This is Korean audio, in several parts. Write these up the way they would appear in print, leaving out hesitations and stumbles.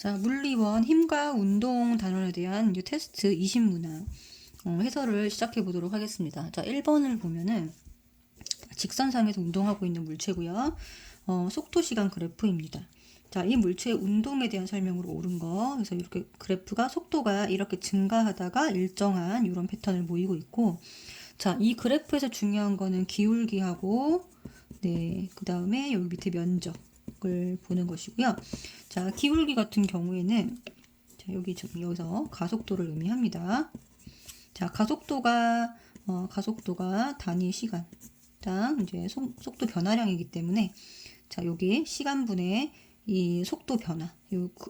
자, 물리원 힘과 운동 단원에 대한 테스트 20문항 해설을 시작해 보도록 하겠습니다. 자, 1번을 보면은 직선상에서 운동하고 있는 물체고요. 속도 시간 그래프입니다. 자, 이 물체의 운동에 대한 설명으로 옳은 거. 그래서 이렇게 그래프가 속도가 이렇게 증가하다가 일정한 이런 패턴을 보이고 있고, 자, 이 그래프에서 중요한 거는 기울기하고, 네, 그 다음에 여기 밑에 면적을 보는 것이고요. 자, 기울기 같은 경우에는 자, 여기서 가속도를 의미합니다. 자, 가속도가 단위 시간당 이제 속도 변화량이기 때문에 자, 여기 시간분의 이 속도 변화,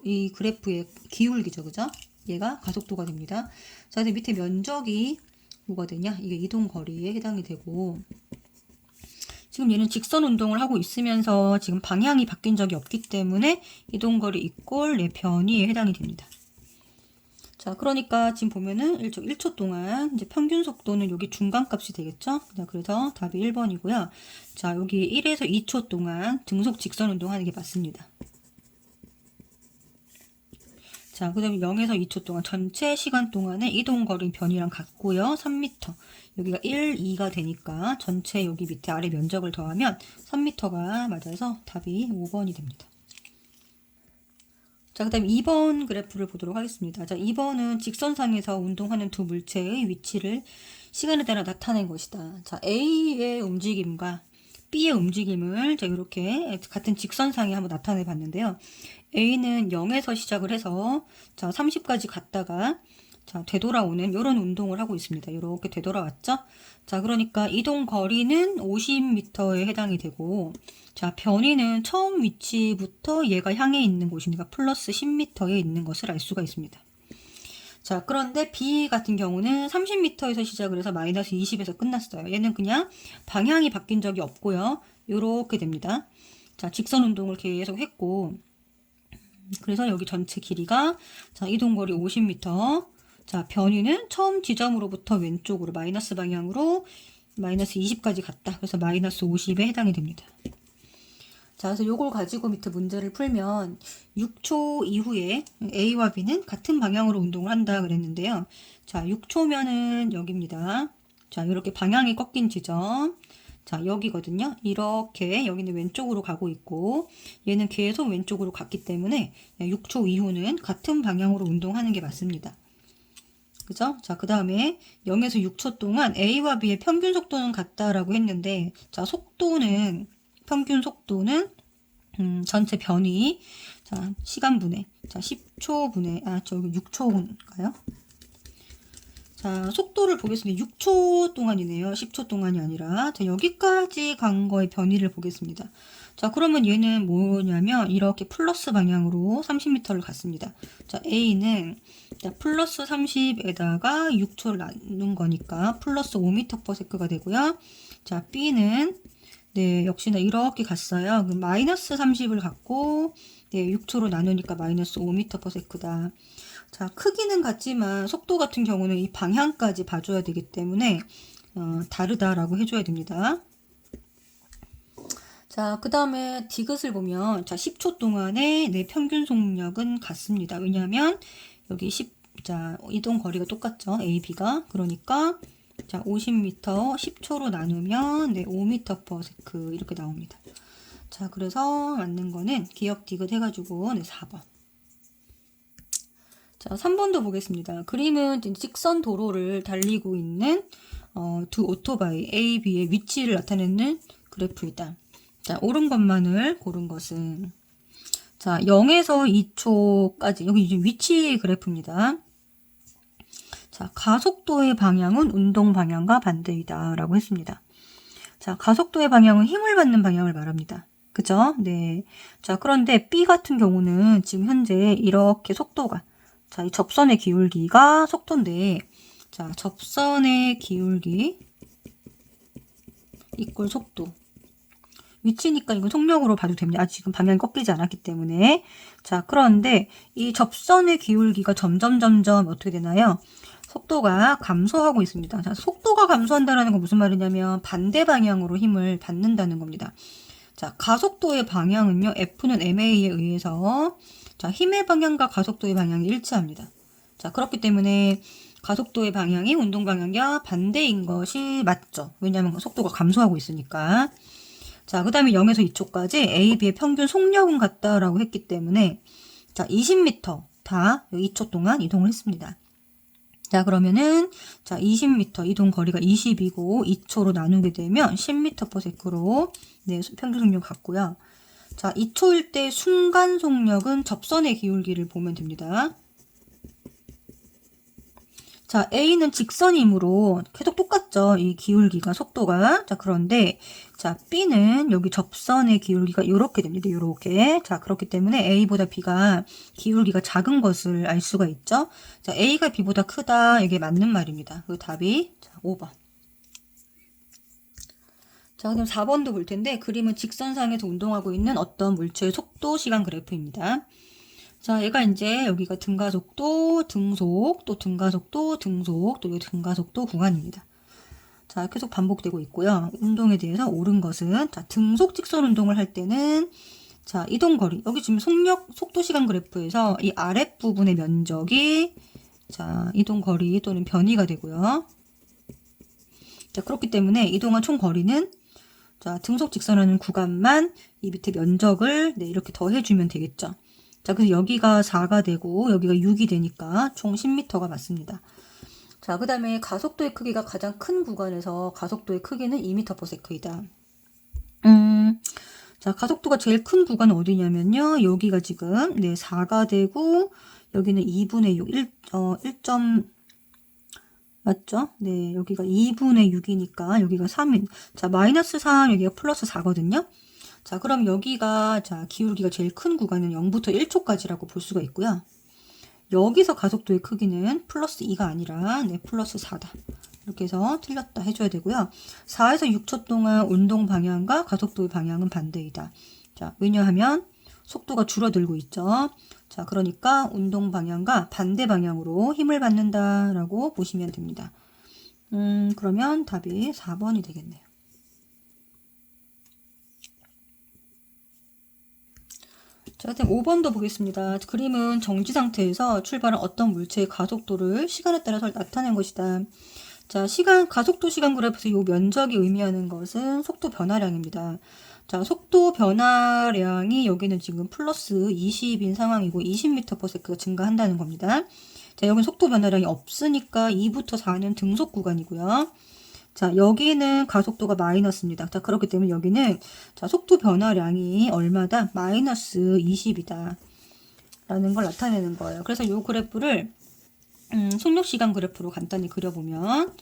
이 그래프의 기울기죠, 그죠? 얘가 가속도가 됩니다. 자, 그래서 밑에 면적이 뭐가 되냐? 이게 이동 거리에 해당이 되고, 지금 얘는 직선 운동을 하고 있으면서 지금 방향이 바뀐 적이 없기 때문에 이동 거리 이꼴 내 변이에 해당이 됩니다. 자, 그러니까 지금 보면은 1초 동안 이제 평균 속도는 여기 중간값이 되겠죠? 자, 그래서 답이 1번이고요. 자, 여기 1에서 2초 동안 등속 직선 운동하는 게 맞습니다. 자, 그 다음에 0에서 2초 동안 전체 시간 동안에 이동 거리 변이랑 같고요. 3m. 여기가 1, 2가 되니까 전체 여기 밑에 아래 면적을 더하면 3m가 맞아서 답이 5번이 됩니다. 자, 그 다음 2번 그래프를 보도록 하겠습니다. 자, 2번은 직선상에서 운동하는 두 물체의 위치를 시간에 따라 나타낸 것이다. 자, A의 움직임과 B의 움직임을 자, 이렇게 같은 직선상에 한번 나타내 봤는데요. A는 0에서 시작을 해서 자, 30까지 갔다가 자, 되돌아오는 이런 운동을 하고 있습니다. 이렇게 되돌아왔죠? 자, 그러니까 이동 거리는 50m에 해당이 되고, 자, 변이는 처음 위치부터 얘가 향해 있는 곳이니까 플러스 10m에 있는 것을 알 수가 있습니다. 자, 그런데 B 같은 경우는 30m에서 시작을 해서 마이너스 20에서 끝났어요. 얘는 그냥 방향이 바뀐 적이 없고요. 요렇게 됩니다. 자, 직선 운동을 계속 했고, 그래서 여기 전체 길이가 자, 이동거리 50m. 자, 변이는 처음 지점으로부터 왼쪽으로 마이너스 방향으로 마이너스 20까지 갔다. 그래서 마이너스 50에 해당이 됩니다. 자, 그래서 요걸 가지고 밑에 문제를 풀면 6초 이후에 A와 B는 같은 방향으로 운동을 한다 그랬는데요. 자, 6초면은 여기입니다. 자, 이렇게 방향이 꺾인 지점. 자, 여기거든요. 이렇게 여기는 왼쪽으로 가고 있고 얘는 계속 왼쪽으로 갔기 때문에 6초 이후는 같은 방향으로 운동하는 게 맞습니다. 그죠? 자, 그 다음에 0에서 6초 동안 A와 B의 평균 속도는 같다라고 했는데 자, 평균 속도는 전체 변이 자, 시간분의 자, 10초분의 저기 6초인가요? 자, 속도를 보겠습니다. 6초 동안이네요. 10초 동안이 아니라. 자, 여기까지 간 거의 변이를 보겠습니다. 자, 그러면 얘는 뭐냐면, 이렇게 플러스 방향으로 30m를 갔습니다. 자, A는, 자, 플러스 30에다가 6초를 나눈 거니까, 플러스 5m/s가 되고요. 자, B는, 네, 역시나 이렇게 갔어요. 그럼 마이너스 30을 갖고, 네, 6초로 나누니까 마이너스 5m/s다. 자, 크기는 같지만 속도 같은 경우는 이 방향까지 봐줘야 되기 때문에 다르다라고 해줘야 됩니다. 자, 그 다음에 디귿을 보면 자, 10초 동안의 내 평균 속력은 같습니다. 왜냐하면 여기 자, 이동 거리가 똑같죠. A, B가. 그러니까 자, 50m 10초로 나누면 네, 5m/s 이렇게 나옵니다. 자, 그래서 맞는 거는 기역 디귿 해가지고 네, 4번. 자, 3번도 보겠습니다. 그림은 직선 도로를 달리고 있는 두 오토바이 A, B의 위치를 나타내는 그래프이다. 자, 옳은 것만을 고른 것은 자, 0에서 2초까지 여기 이제 위치 그래프입니다. 자, 가속도의 방향은 운동 방향과 반대이다 라고 했습니다. 자, 가속도의 방향은 힘을 받는 방향을 말합니다. 그죠? 네. 자, 그런데 B 같은 경우는 지금 현재 이렇게 속도가 자, 이 접선의 기울기가 속도인데, 자, 접선의 기울기 이꼴 속도. 위치니까 이건 속력으로 봐도 됩니다. 지금 방향이 꺾이지 않았기 때문에. 자, 그런데 이 접선의 기울기가 점점 어떻게 되나요? 속도가 감소하고 있습니다. 자, 속도가 감소한다는 건 무슨 말이냐면 반대 방향으로 힘을 받는다는 겁니다. 자, 가속도의 방향은요, F는 ma에 의해서 자, 힘의 방향과 가속도의 방향이 일치합니다. 자, 그렇기 때문에 가속도의 방향이 운동 방향과 반대인 것이 맞죠. 왜냐하면 속도가 감소하고 있으니까. 자, 그 다음에 0에서 2초까지 A, B의 평균 속력은 같다라고 했기 때문에 자, 20m 다 2초 동안 이동을 했습니다. 자, 그러면은 자, 20m 이동 거리가 20이고 2초로 나누게 되면 10m/s로 네, 평균 속력 같고요. 자, 2초일 때 순간 속력은 접선의 기울기를 보면 됩니다. 자, A는 직선이므로 계속 똑같죠. 이 기울기가, 속도가. 자, 그런데, 자, B는 여기 접선의 기울기가 이렇게 됩니다. 이렇게. 자, 그렇기 때문에 A보다 B가 기울기가 작은 것을 알 수가 있죠. 자, A가 B보다 크다. 이게 맞는 말입니다. 그 답이, 자, 5번. 자, 그럼 4번도 볼 텐데, 그림은 직선상에서 운동하고 있는 어떤 물체의 속도, 시간 그래프입니다. 자, 얘가 이제 여기가 등가속도, 등속, 또 등가속도, 등속, 또 여기 등가속도 구간입니다. 자, 계속 반복되고 있고요. 운동에 대해서 옳은 것은, 자, 등속 직선 운동을 할 때는, 자, 이동거리. 여기 지금 속도 시간 그래프에서 이 아랫부분의 면적이, 자, 이동거리 또는 변이가 되고요. 자, 그렇기 때문에 이동한 총 거리는, 자, 등속 직선하는 구간만 이 밑에 면적을, 네, 이렇게 더해주면 되겠죠. 자, 그래서 여기가 4가 되고 여기가 6이 되니까 총 10m가 맞습니다. 자, 그 다음에 가속도의 크기가 가장 큰 구간에서 가속도의 크기는 2m/s이다. 자, 가속도가 제일 큰 구간은 어디냐면요. 여기가 지금 네, 4가 되고 여기는 2분의 6, 1 맞죠? 네, 여기가 2분의 6이니까 여기가 3인. 자, 마이너스 3, 여기가 플러스 4거든요. 자, 그럼 여기가, 자, 기울기가 제일 큰 구간은 0부터 1초까지라고 볼 수가 있고요. 여기서 가속도의 크기는 플러스 2가 아니라, 네, 플러스 4다. 이렇게 해서 틀렸다 해줘야 되고요. 4에서 6초 동안 운동 방향과 가속도의 방향은 반대이다. 자, 왜냐하면 속도가 줄어들고 있죠. 자, 그러니까 운동 방향과 반대 방향으로 힘을 받는다라고 보시면 됩니다. 그러면 답이 4번이 되겠네요. 자, 5번도 보겠습니다. 그림은 정지 상태에서 출발한 어떤 물체의 가속도를 시간에 따라서 나타낸 것이다. 자, 가속도 시간 그래프에서 이 면적이 의미하는 것은 속도 변화량입니다. 자, 속도 변화량이 여기는 지금 플러스 20인 상황이고 20m/s가 증가한다는 겁니다. 자, 여기는 속도 변화량이 없으니까 2부터 4는 등속 구간이고요. 자, 여기는 가속도가 마이너스입니다. 자, 그렇기 때문에 여기는 자, 속도 변화량이 얼마다? 마이너스 20이다. 라는 걸 나타내는 거예요. 그래서 이 그래프를 속력 시간 그래프로 간단히 그려보면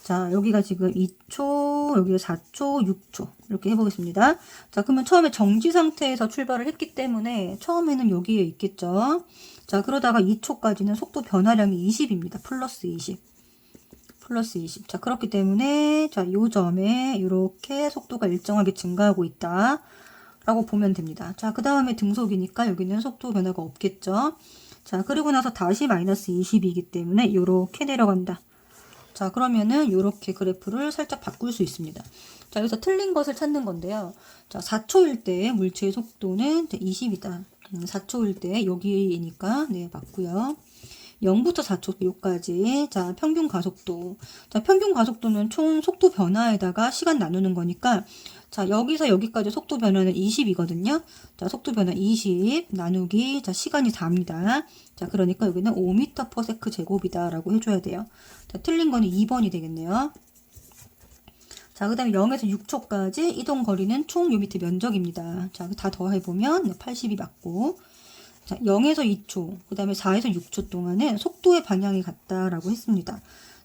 자, 여기가 지금 2초, 여기가 4초, 6초 이렇게 해보겠습니다. 자, 그러면 처음에 정지 상태에서 출발을 했기 때문에 처음에는 여기에 있겠죠. 자, 그러다가 2초까지는 속도 변화량이 20입니다. 플러스 20. 플러스 20. 자, 그렇기 때문에 자, 요 점에 이렇게 속도가 일정하게 증가하고 있다 라고 보면 됩니다. 자, 그 다음에 등속이니까 여기는 속도 변화가 없겠죠. 자, 그리고 나서 다시 마이너스 20이기 때문에 이렇게 내려간다. 자, 그러면은 이렇게 그래프를 살짝 바꿀 수 있습니다. 자, 여기서 틀린 것을 찾는 건데요. 자, 4초일 때 물체의 속도는 20이다. 4초일 때 여기니까 네, 맞고요. 0부터 4초 여기까지. 자, 평균 가속도. 자, 평균 가속도는 총 속도 변화에다가 시간 나누는 거니까 자, 여기서 여기까지 속도 변화는 20이거든요. 자, 속도 변화 20 나누기 자, 시간이 4입니다. 자, 그러니까 여기는 5m/s 제곱이다 라고 해줘야 돼요. 자, 틀린 거는 2번이 되겠네요. 자, 그 다음에 0에서 6초까지 이동 거리는 총 요 밑에 면적입니다. 자, 다 더해보면 80이 맞고 자, 0에서 2초, 그 다음에 4에서 6초 동안은 속도의 방향이 같다라고 했습니다.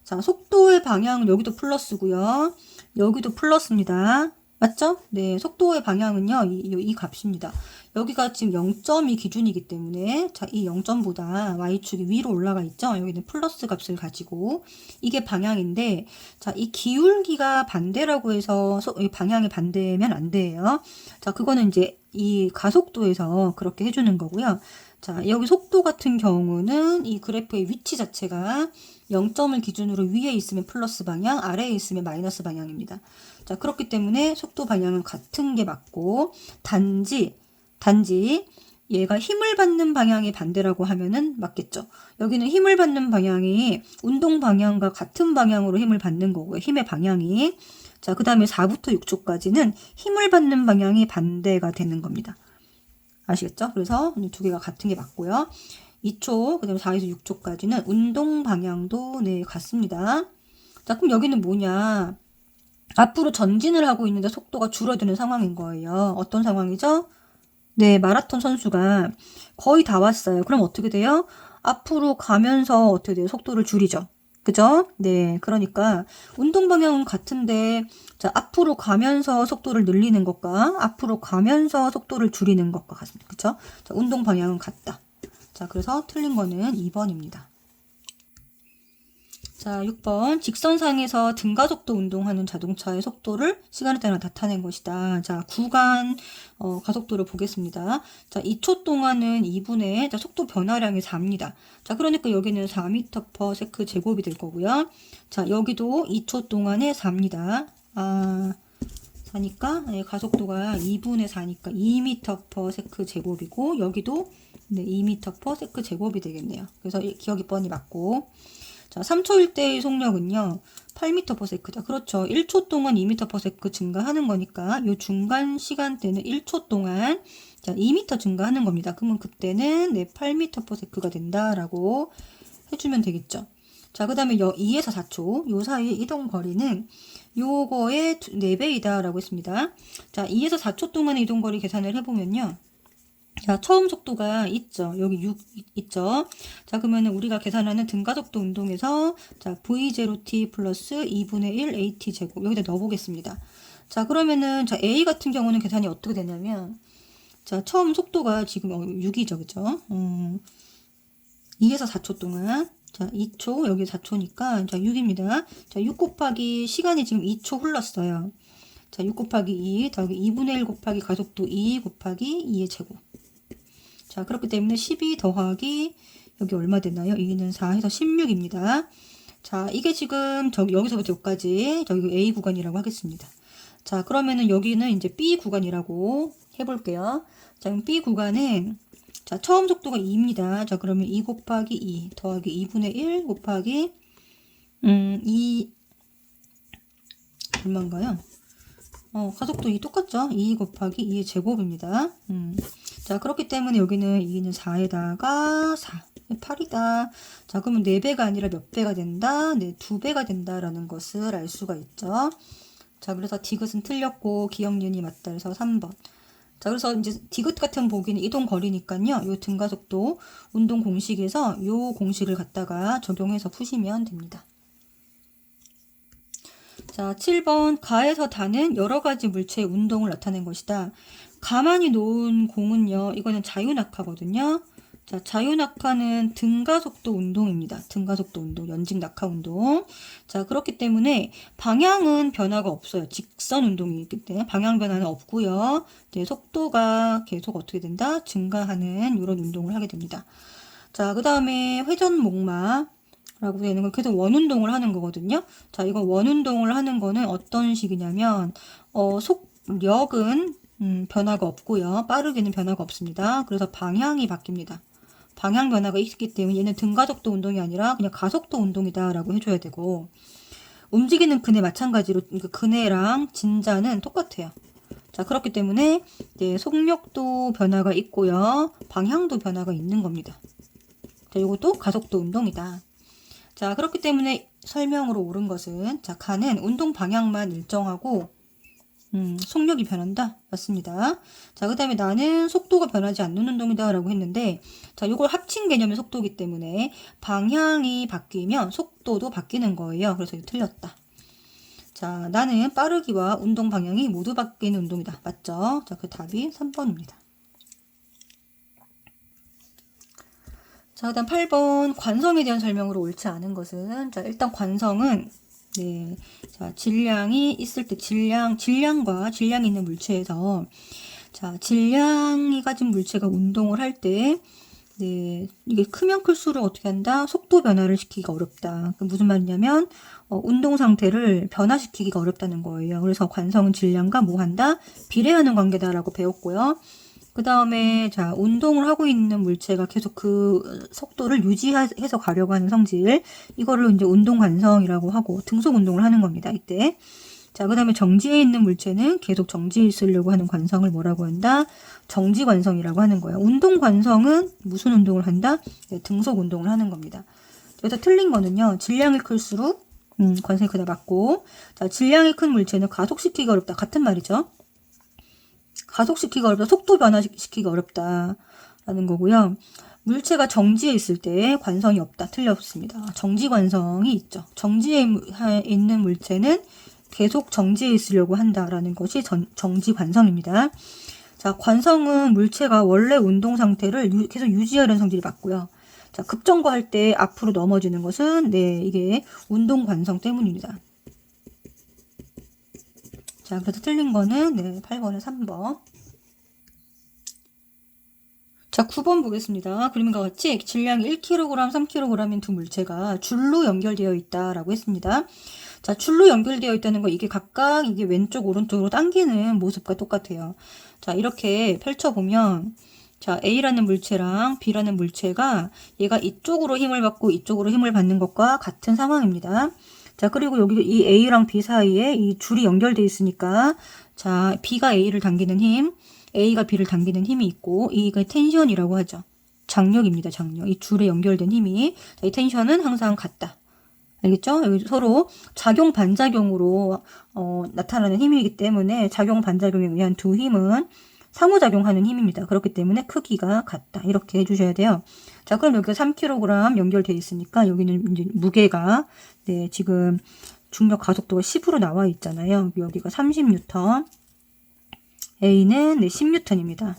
자, 속도의 방향은 여기도 플러스고요. 여기도 플러스입니다. 맞죠? 네, 속도의 방향은요, 이 값입니다. 여기가 지금 0점이 기준이기 때문에, 자, 이 0점보다 y축이 위로 올라가 있죠? 여기는 플러스 값을 가지고, 이게 방향인데, 자, 이 기울기가 반대라고 해서 방향이 반대면 안 돼요. 자, 그거는 이제 이 가속도에서 그렇게 해주는 거고요. 자, 여기 속도 같은 경우는 이 그래프의 위치 자체가 0점을 기준으로 위에 있으면 플러스 방향, 아래에 있으면 마이너스 방향입니다. 자, 그렇기 때문에 속도 방향은 같은 게 맞고, 단지 얘가 힘을 받는 방향이 반대라고 하면은 맞겠죠. 여기는 힘을 받는 방향이 운동 방향과 같은 방향으로 힘을 받는 거고요. 힘의 방향이. 자, 그 다음에 4부터 6초까지는 힘을 받는 방향이 반대가 되는 겁니다. 아시겠죠? 그래서 두 개가 같은 게 맞고요. 2초, 그 다음에 4에서 6초까지는 운동 방향도 네, 같습니다. 자, 그럼 여기는 뭐냐? 앞으로 전진을 하고 있는데 속도가 줄어드는 상황인 거예요. 어떤 상황이죠? 네, 마라톤 선수가 거의 다 왔어요. 그럼 어떻게 돼요? 앞으로 가면서 어떻게 돼요? 속도를 줄이죠. 그죠? 네, 그러니까 운동 방향은 같은데 자, 앞으로 가면서 속도를 늘리는 것과 앞으로 가면서 속도를 줄이는 것과 같습니다. 그죠? 자, 운동 방향은 같다. 자, 그래서 틀린 거는 2번입니다. 자, 6번. 직선상에서 등가속도 운동하는 자동차의 속도를 시간에 따라 나타낸 것이다. 자, 구간 가속도를 보겠습니다. 자, 2초 동안은 2분의 속도 변화량이 4입니다. 자, 그러니까 여기는 4m/s 제곱이 될 거고요. 자, 여기도 2초 동안에 4입니다. 아, 4니까 네, 가속도가 2분의 4니까 2m/s 제곱이고 여기도 네, 2m/s 제곱이 되겠네요. 그래서 기억이 뻔히 맞고 자, 3초일 때의 속력은요, 8m/s다. 그렇죠. 1초 동안 2m/s 증가하는 거니까, 요 중간 시간대는 1초 동안, 자, 2m 증가하는 겁니다. 그러면 그때는, 네, 8m/s가 된다라고 해주면 되겠죠. 자, 그 다음에 2에서 4초, 요 사이 이동 거리는 요거의 4배이다 라고 했습니다. 자, 2에서 4초 동안의 이동 거리 계산을 해보면요. 자, 처음 속도가 있죠. 여기 6 있죠. 자, 그러면 우리가 계산하는 등가속도 운동에서 자, V0t 플러스 2분의 1 AT 제곱 여기다 넣어보겠습니다. 자, 그러면은 자, A 같은 경우는 계산이 어떻게 되냐면 자, 처음 속도가 지금 6이죠. 그죠? 2에서 4초 동안 자, 2초 여기 4초니까 자, 6입니다. 자, 6 곱하기 시간이 지금 2초 흘렀어요. 자, 6 곱하기 2 더하기 2분의 1 곱하기 가속도 2 곱하기 2의 제곱. 자, 그렇기 때문에 12 더하기 여기 얼마 되나요? 2는 4 해서 16입니다. 자, 이게 지금 여기서부터 여기까지 저기 A 구간이라고 하겠습니다. 자, 그러면은 여기는 이제 B 구간이라고 해볼게요. 자, 그럼 B 구간은 자, 처음 속도가 2입니다. 자, 그러면 2 곱하기 2 더하기 2분의 1 곱하기 2 얼마인가요? 가속도 2 똑같죠? 2 곱하기 2의 제곱입니다. 자, 그렇기 때문에 여기는 2는 4에다가 4, 8이다. 자, 그러면 4배가 아니라 몇 배가 된다? 네, 2배가 된다라는 것을 알 수가 있죠. 자, 그래서 디귿은 틀렸고 기억니은이 맞다. 그래서 3번. 자, 그래서 이제 디귿 같은 보기는 이동 거리니까요. 요 등가속도 운동 공식에서 요 공식을 갖다가 적용해서 푸시면 됩니다. 자, 7번. 가에서 다는 여러 가지 물체의 운동을 나타낸 것이다. 가만히 놓은 공은요, 이거는 자유낙하거든요. 자, 자유낙하는 등가속도 운동입니다. 등가속도 운동, 연직낙하 운동. 자, 그렇기 때문에 방향은 변화가 없어요. 직선 운동이기 때문에 방향 변화는 없고요. 이제 속도가 계속 어떻게 된다? 증가하는 이런 운동을 하게 됩니다. 자, 그 다음에 회전목마. 라고 되는 건 계속 원운동을 하는 거거든요. 자, 이거 원운동을 하는 거는 어떤 식이냐면, 속력은 변화가 없고요. 빠르기는 변화가 없습니다. 그래서 방향이 바뀝니다. 방향 변화가 있기 때문에 얘는 등가속도 운동이 아니라 그냥 가속도 운동이다라고 해줘야 되고, 움직이는 그네 마찬가지로 그네랑 진자는 똑같아요. 자, 그렇기 때문에 이제 속력도 변화가 있고요. 방향도 변화가 있는 겁니다. 자, 이것도 가속도 운동이다. 자, 그렇기 때문에 설명으로 옳은 것은 자, 가는 운동 방향만 일정하고 속력이 변한다. 맞습니다. 자, 그 다음에 나는 속도가 변하지 않는 운동이다 라고 했는데 자, 이걸 합친 개념의 속도이기 때문에 방향이 바뀌면 속도도 바뀌는 거예요. 그래서 이거 틀렸다. 자, 나는 빠르기와 운동 방향이 모두 바뀌는 운동이다. 맞죠? 자, 그 답이 3번입니다. 자, 그다음 8번 관성에 대한 설명으로 옳지 않은 것은 자, 일단 관성은 네. 자, 질량이 있을 때 질량과 질량이 있는 물체에서 자, 질량이 가진 물체가 운동을 할 때 네, 이게 크면 클수록 어떻게 한다? 속도 변화를 시키기가 어렵다. 무슨 말이냐면 운동 상태를 변화시키기가 어렵다는 거예요. 그래서 관성은 질량과 뭐 한다? 비례하는 관계다라고 배웠고요. 그 다음에 자 운동을 하고 있는 물체가 계속 그 속도를 유지해서 가려고 하는 성질, 이거를 이제 운동 관성이라고 하고 등속 운동을 하는 겁니다. 이때. 자, 그 다음에 정지해 있는 물체는 계속 정지해 있으려고 하는 관성을 뭐라고 한다? 정지 관성이라고 하는 거예요. 운동 관성은 무슨 운동을 한다? 네, 등속 운동을 하는 겁니다. 그래서 틀린 거는요, 질량이 클수록 관성이 크다 맞고, 자, 질량이 큰 물체는 가속시키기 어렵다. 같은 말이죠. 가속시키기 어렵다. 속도 변화시키기 어렵다. 라는 거고요. 물체가 정지해 있을 때 관성이 없다. 틀렸습니다. 정지 관성이 있죠. 정지해 있는 물체는 계속 정지해 있으려고 한다라는 것이 정지 관성입니다. 자, 관성은 물체가 원래 운동 상태를 계속 유지하려는 성질이 맞고요. 자, 급정거할 때 앞으로 넘어지는 것은 네, 이게 운동 관성 때문입니다. 자, 그래서 틀린 거는 네, 8번에 3번. 자, 9번 보겠습니다. 그림과 같이 질량이 1kg, 3kg인 두 물체가 줄로 연결되어 있다라고 했습니다. 자, 줄로 연결되어 있다는 거, 이게 각각 이게 왼쪽 오른쪽으로 당기는 모습과 똑같아요. 자, 이렇게 펼쳐보면 자, A라는 물체랑 B라는 물체가 얘가 이쪽으로 힘을 받고 이쪽으로 힘을 받는 것과 같은 상황입니다. 자, 그리고 여기 이 A랑 B 사이에 이 줄이 연결되어 있으니까 자, B가 A를 당기는 힘, A가 B를 당기는 힘이 있고, 이게 텐션이라고 하죠. 장력입니다. 장력. 이 줄에 연결된 힘이. 자, 이 텐션은 항상 같다. 알겠죠? 여기 서로 작용 반작용으로 나타나는 힘이기 때문에 작용 반작용에 의한 두 힘은 상호작용하는 힘입니다. 그렇기 때문에 크기가 같다. 이렇게 해주셔야 돼요. 자, 그럼 여기가 3kg 연결되어 있으니까 여기는 이제 무게가 네, 지금 중력 가속도가 10으로 나와 있잖아요. 여기가 30N, A는 네, 10N입니다.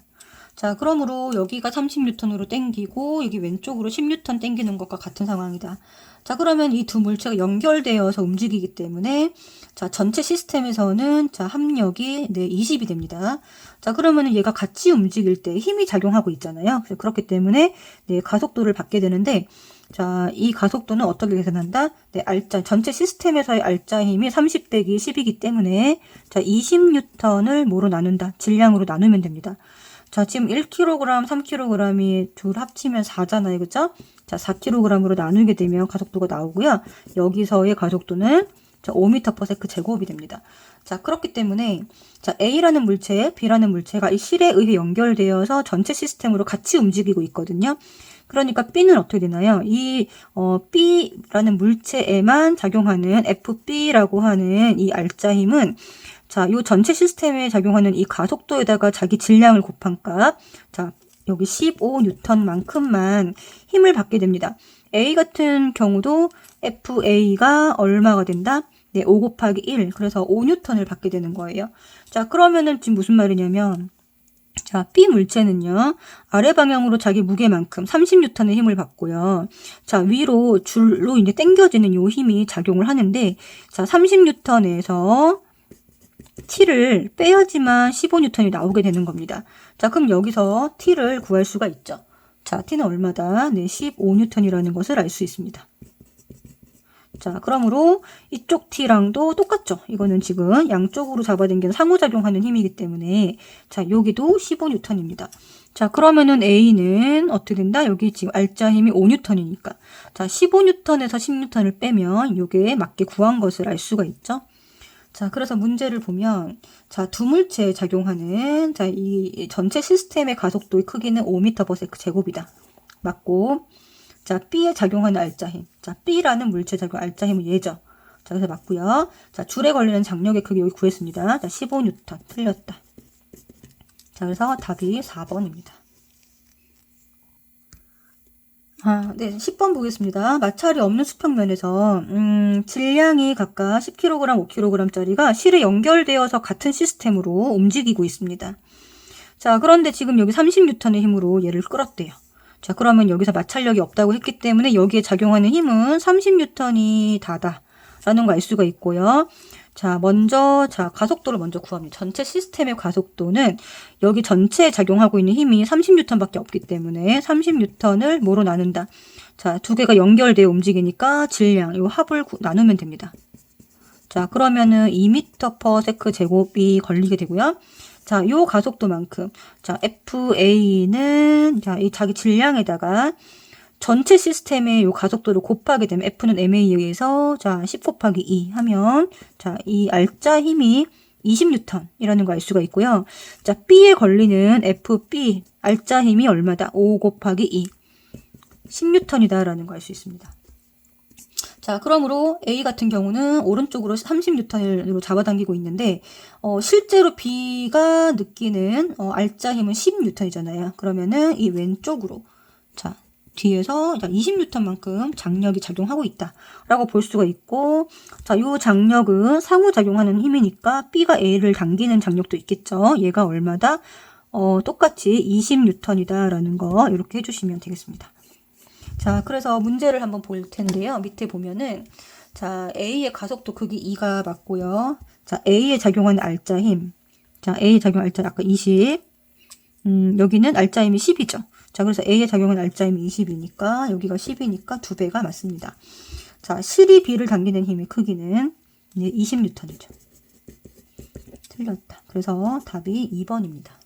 자, 그러므로 여기가 30N으로 땡기고 여기 왼쪽으로 10N 땡기는 것과 같은 상황이다. 자, 그러면 이 두 물체가 연결되어서 움직이기 때문에 자, 전체 시스템에서는 자, 합력이 네, 20이 됩니다. 자, 그러면 얘가 같이 움직일 때 힘이 작용하고 있잖아요. 그래서 그렇기 때문에 네, 가속도를 받게 되는데 자, 이 가속도는 어떻게 계산한다? 네, 전체 시스템에서의 알짜 힘이 30 빼기 10이기 때문에 자, 20N을 뭐로 나눈다? 질량으로 나누면 됩니다. 자, 지금 1kg, 3kg이 둘 합치면 4잖아요. 그죠? 자, 4kg으로 나누게 되면 가속도가 나오고요. 여기서의 가속도는 자, 5m/s 제곱이 됩니다. 자, 그렇기 때문에 자, A라는 물체, B라는 물체가 이 실에 의해 연결되어서 전체 시스템으로 같이 움직이고 있거든요. 그러니까 B는 어떻게 되나요? 이 B라는 물체에만 작용하는 FB라고 하는 이 알짜 힘은 자, 요 전체 시스템에 작용하는 이 가속도에다가 자기 질량을 곱한 값, 자, 여기 15N만큼만 힘을 받게 됩니다. A 같은 경우도 FA가 얼마가 된다? 네, 5 곱하기 1. 그래서 5N을 받게 되는 거예요. 자, 그러면은 지금 무슨 말이냐면, 자, B 물체는요, 아래 방향으로 자기 무게만큼 30N의 힘을 받고요. 자, 위로 줄로 이제 당겨지는 요 힘이 작용을 하는데, 자, 30N에서 T를 빼야지만 15N이 나오게 되는 겁니다. 자, 그럼 여기서 T를 구할 수가 있죠. 자, T는 얼마다? 네, 15N이라는 것을 알 수 있습니다. 자, 그러므로 이쪽 T랑도 똑같죠. 이거는 지금 양쪽으로 잡아당기는 상호작용하는 힘이기 때문에 자, 여기도 15N입니다. 자, 그러면은 A는 어떻게 된다? 여기 지금 알짜 힘이 5N이니까 자, 15N에서 10N을 빼면 이게 맞게 구한 것을 알 수가 있죠. 자, 그래서 문제를 보면 자, 두 물체에 작용하는 자, 이 전체 시스템의 가속도의 크기는 5m/s 제곱이다. 맞고 자, B에 작용하는 알짜 힘. 자, B라는 물체 작용 알짜 힘은 얘죠. 자, 그래서 맞고요. 자, 줄에 걸리는 장력의 크기 여기 구했습니다. 자, 15N. 틀렸다. 자, 그래서 답이 4번입니다. 네, 10번 보겠습니다. 마찰이 없는 수평면에서 질량이 각각 10kg, 5kg짜리가 실에 연결되어서 같은 시스템으로 움직이고 있습니다. 자, 그런데 지금 여기 30N의 힘으로 얘를 끌었대요. 자, 그러면 여기서 마찰력이 없다고 했기 때문에 여기에 작용하는 힘은 30N이 다다라는 걸 알 수가 있고요. 자, 먼저 가속도를 먼저 구합니다. 전체 시스템의 가속도는 여기 전체에 작용하고 있는 힘이 30N밖에 없기 때문에 30N을 뭐로 나눈다? 자, 두 개가 연결되어 움직이니까 질량, 이 합을 나누면 됩니다. 자, 그러면은 2m/s 제곱이 걸리게 되고요. 자, 요 가속도만큼. 자, FA는 자, 이 자기 질량에다가 전체 시스템의 요 가속도를 곱하게 되면 F는 MA에 의해서 자, 10 곱하기 2 하면 자, 이 알짜 힘이 20N이라는 거 알 수가 있고요. 자, B에 걸리는 FB 알짜 힘이 얼마다? 5 곱하기 2 10N이다라는 거 알 수 있습니다. 자, 그러므로 A 같은 경우는 오른쪽으로 30N으로 잡아당기고 있는데 실제로 B가 느끼는 알짜 힘은 10N이잖아요. 그러면은 이 왼쪽으로 자, 뒤에서 20N만큼 장력이 작용하고 있다라고 볼 수가 있고, 자, 이 장력은 상호작용하는 힘이니까 B가 A를 당기는 장력도 있겠죠. 얘가 얼마다? 똑같이 20N이다라는 거 이렇게 해주시면 되겠습니다. 자, 그래서 문제를 한번 볼 텐데요. 밑에 보면은 자, A의 가속도 크기 2가 맞고요. 자, A에 작용하는 알짜 힘. 자, A에 작용하는 알짜 아까 20. 여기는 알짜 힘이 10이죠. 자, 그래서 A에 작용하는 알짜 힘이 20이니까 여기가 10이니까 2배가 맞습니다. 자, 실이 B를 당기는 힘의 크기는 20N이죠. 틀렸다. 그래서 답이 2번입니다.